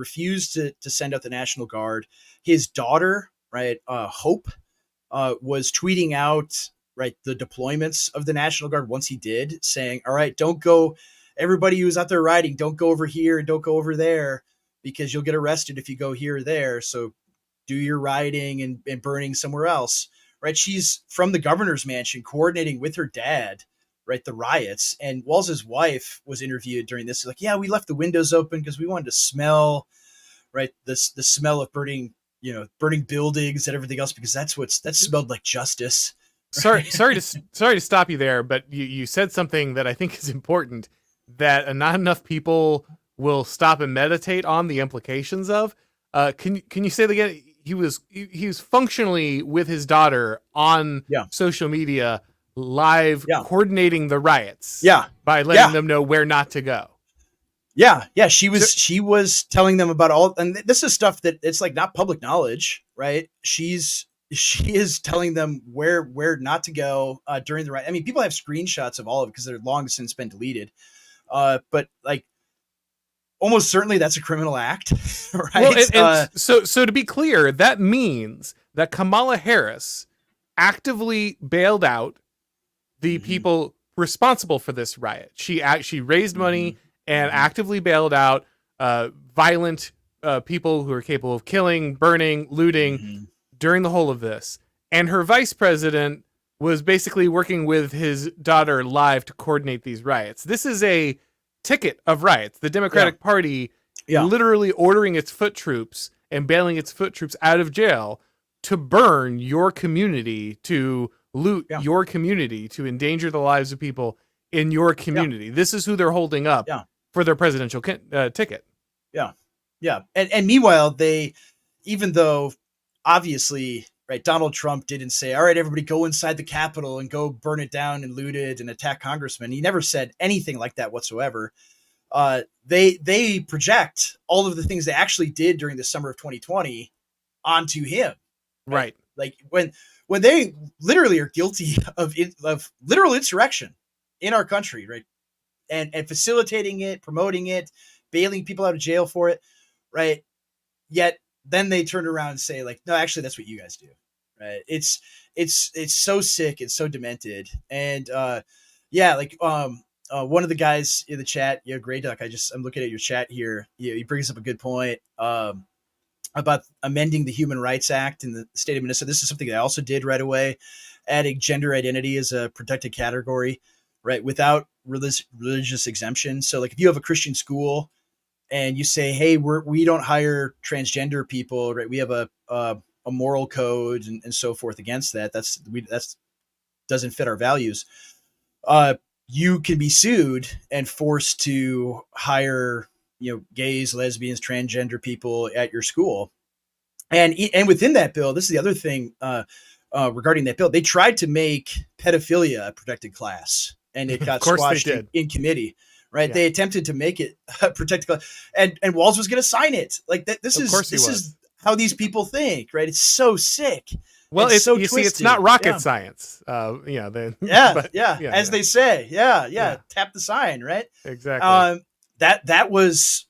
refused to send out the National Guard. His daughter, right, Hope, was tweeting out, right, the deployments of the National Guard once he did, saying, all right, don't go, everybody who's out there riding, don't go over here and don't go over there because you'll get arrested if you go here or there. So do your riding and burning somewhere else, right? She's from the governor's mansion coordinating with her dad, right, the riots. And Walz's wife was interviewed during this. Like, yeah, we left the windows open because we wanted to smell, right, the smell of burning buildings and everything else, because that smelled like justice. Right? Sorry to stop you there, but you said something that I think is important, that not enough people will stop and meditate on the implications of. Can you say that again? He was functionally with his daughter on social media, live, coordinating the riots. By letting them know where not to go. Yeah. She was telling them about all, and this is stuff that it's like not public knowledge, right? She is telling them where not to go during the riot. I mean, people have screenshots of all of it because they're long since been deleted. But like, almost certainly that's a criminal act, right? Well, so to be clear, that means that Kamala Harris actively bailed out the people responsible for this riot. She raised money and actively bailed out violent people who are capable of killing, burning, looting during the whole of this. And her vice president was basically working with his daughter live to coordinate these riots. This is a ticket of riots. The Democratic Party literally ordering its foot troops and bailing its foot troops out of jail to burn your community, to loot your community, to endanger the lives of people in your community. This is who they're holding up for their presidential ticket. Yeah. And meanwhile, they, even though obviously, right, Donald Trump didn't say, all right, everybody go inside the Capitol and go burn it down and loot it and attack congressmen. He never said anything like that whatsoever. They project all of the things they actually did during the summer of 2020 onto him. Right. Like when they literally are guilty of literal insurrection in our country, right? And facilitating it, promoting it, bailing people out of jail for it, right? Yet then they turn around and say, like, no, actually, that's what you guys do, right? It's so sick, it's so demented, and one of the guys in the chat, Grey Duck, I'm looking at your chat here. He brings up a good point about amending the Human Rights Act in the state of Minnesota. This is something I also did right away, adding gender identity as a protected category, right, without religious exemption. So, like, if you have a Christian school and you say, hey, we don't hire transgender people, right? We have a moral code and so forth against that. That's doesn't fit our values. You can be sued and forced to hire, gays, lesbians, transgender people at your school. And within that bill, this is the other thing regarding that bill. They tried to make pedophilia a protected class, and it got squashed in committee. Right. Yeah. They attempted to make it protected. And Walz was going to sign it. Like that. This is how these people think. Right. It's so sick. Well, it's so twisted. See, it's not rocket science. As they say. Yeah. Tap the sign. Right. Exactly. That was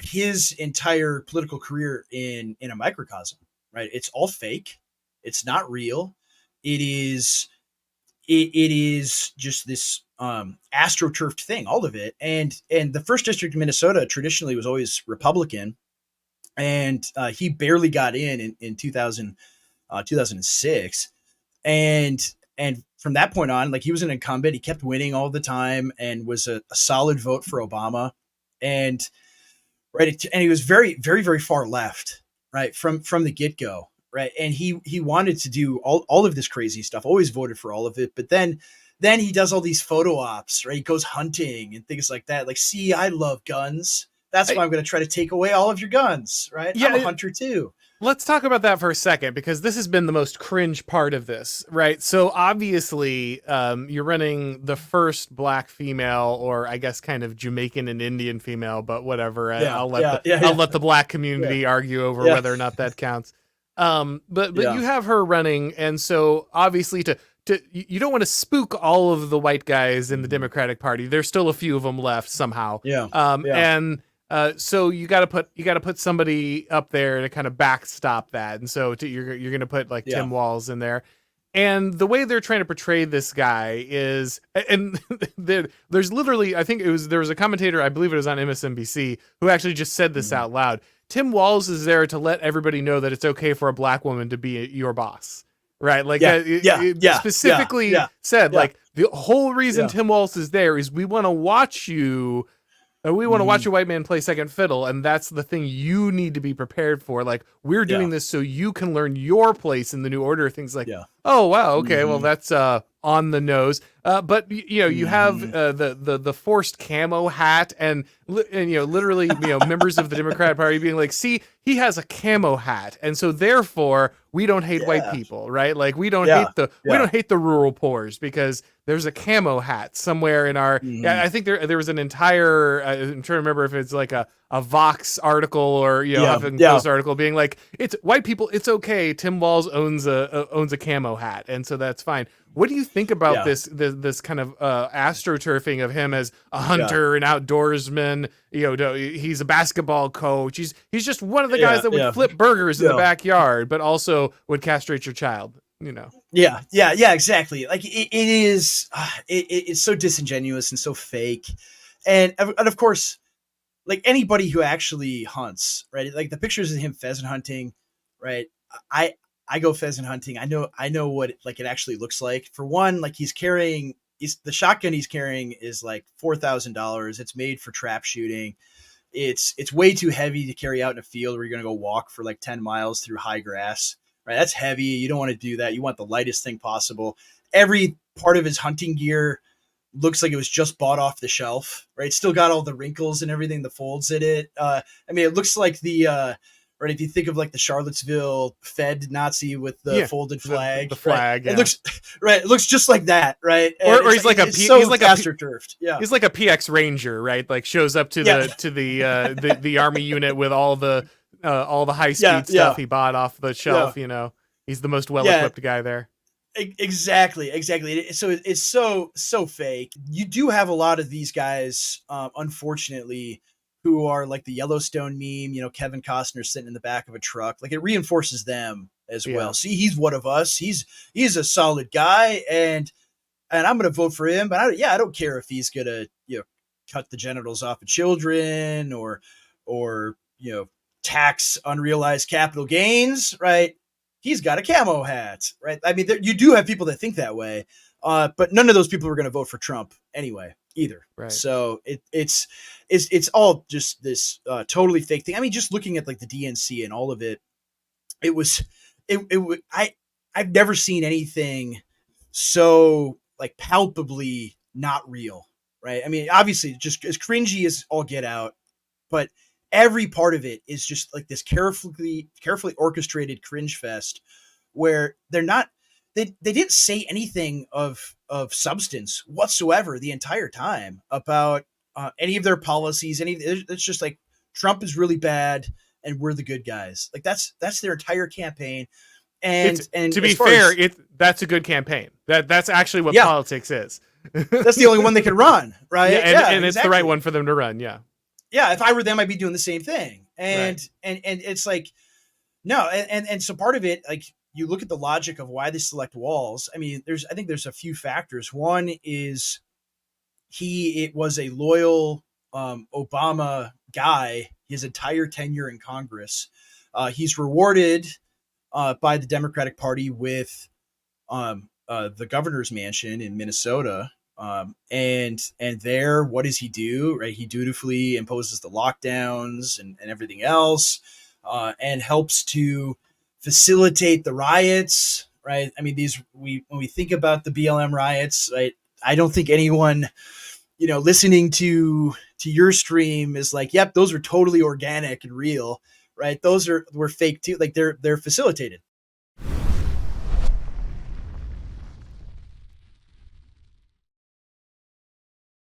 his entire political career in a microcosm. Right. It's all fake. It's not real. It is just this astroturfed thing, all of it. And the first district of Minnesota traditionally was always Republican, and he barely got in 2006. And from that point on, like, he was an incumbent. He kept winning all the time and was a solid vote for Obama. And he was very, very, very far left, right, from the get-go. Right. And he wanted to do all of this crazy stuff, always voted for all of it. But then he does all these photo ops, right? He goes hunting and things like that. Like, see, I love guns. That's why I'm going to try to take away all of your guns. Right. Yeah, I'm a hunter too. Let's talk about that for a second, because this has been the most cringe part of this. Right. So obviously you're running the first black female, or I guess kind of Jamaican and Indian female, but whatever. I'll let the black community argue over whether or not that counts. But you have her running, and so obviously you don't want to spook all of the white guys in the Democratic Party. There's still a few of them left somehow. And So you got to put somebody up there to kind of backstop that, and so you're going to put like Yeah. Tim Walz in there. And the way they're trying to portray this guy is, and there's literally, I think there was a commentator, I believe it was on MSNBC, who actually just said this out loud. Tim Walz is there to let everybody know that it's okay for a black woman to be your boss, right? Like, it specifically said, like, the whole reason Tim Walz is there is we want to watch you. We want to watch a white man play second fiddle, and that's the thing you need to be prepared for. Like, we're doing this so you can learn your place in the new order. Things like, oh wow, okay, well that's on the nose. But you know, you have the forced camo hat, and you know, literally, you know, members of the Democratic Party being like, see, he has a camo hat, and so therefore we don't hate white people, right? Like we don't hate the rural poors because there's a camo hat somewhere in our. I think there was an entire. I'm trying to remember if it's like a Vox article or Huffington Post article being like, it's white people, it's okay. Tim Walz owns a camo hat, and so that's fine. What do you think about this kind of astroturfing of him as a hunter, an outdoorsman? You know, he's a basketball coach. He's just one of the guys that would flip burgers in the backyard, but also would castrate your child. You know. Yeah, exactly. Like it is, it's so disingenuous and so fake, and of course, like anybody who actually hunts, right? Like the pictures of him pheasant hunting, right? I go pheasant hunting. I know what it actually looks like. For one, like the shotgun he's carrying is like $4,000. It's made for trap shooting. It's way too heavy to carry out in a field where you're gonna go walk for like 10 miles through high grass. Right, that's heavy. You don't want to do that. You want the lightest thing possible. Every part of his hunting gear looks like it was just bought off the shelf. Right, still got all the wrinkles and everything, the folds in it. I mean, it looks like the right. If you think of like the Charlottesville Fed Nazi with the folded flag, the flag, right? It looks right. It looks just like that, right? Or he's like he's like astroturfed. Yeah, he's like a PX Ranger, right? Like shows up to the army unit with all the high speed stuff he bought off the shelf. You know, he's the most well equipped guy there. Exactly. So it's so fake. You do have a lot of these guys, unfortunately, who are like the Yellowstone meme. You know, Kevin Costner sitting in the back of a truck. Like it reinforces them as well. See, he's one of us. He's a solid guy, and I'm going to vote for him. But I don't care if he's going to cut the genitals off of children or tax unrealized capital gains, right? He's got a camo hat, right? I mean, you do have people that think that way, but none of those people are going to vote for Trump anyway, either. Right. So it's all just this totally fake thing. I mean, just looking at like the DNC and all of it, I've never seen anything so like palpably not real, right? I mean, obviously, just as cringy as all get out, but every part of it is just like this carefully orchestrated cringe fest where they didn't say anything of substance whatsoever the entire time about any of their policies. It's just like Trump is really bad and we're the good guys. Like that's their entire campaign. And to be fair, that's a good campaign. That's actually what politics is. That's the only one they can run, right? And it's the right one for them to run. Yeah. Yeah, if I were them, I'd be doing the same thing. And it's like, no. And so part of it, like you look at the logic of why they select Walz. I mean, I think there's a few factors. One is it was a loyal Obama guy his entire tenure in Congress. He's rewarded by the Democratic Party with the governor's mansion in Minnesota. And there, what does he do? Right. He dutifully imposes the lockdowns and everything else, and helps to facilitate the riots. Right. I mean, when we think about the BLM riots, right, I don't think anyone, listening to your stream is like, yep, those are totally organic and real. Right. Those were fake too. Like they're facilitated.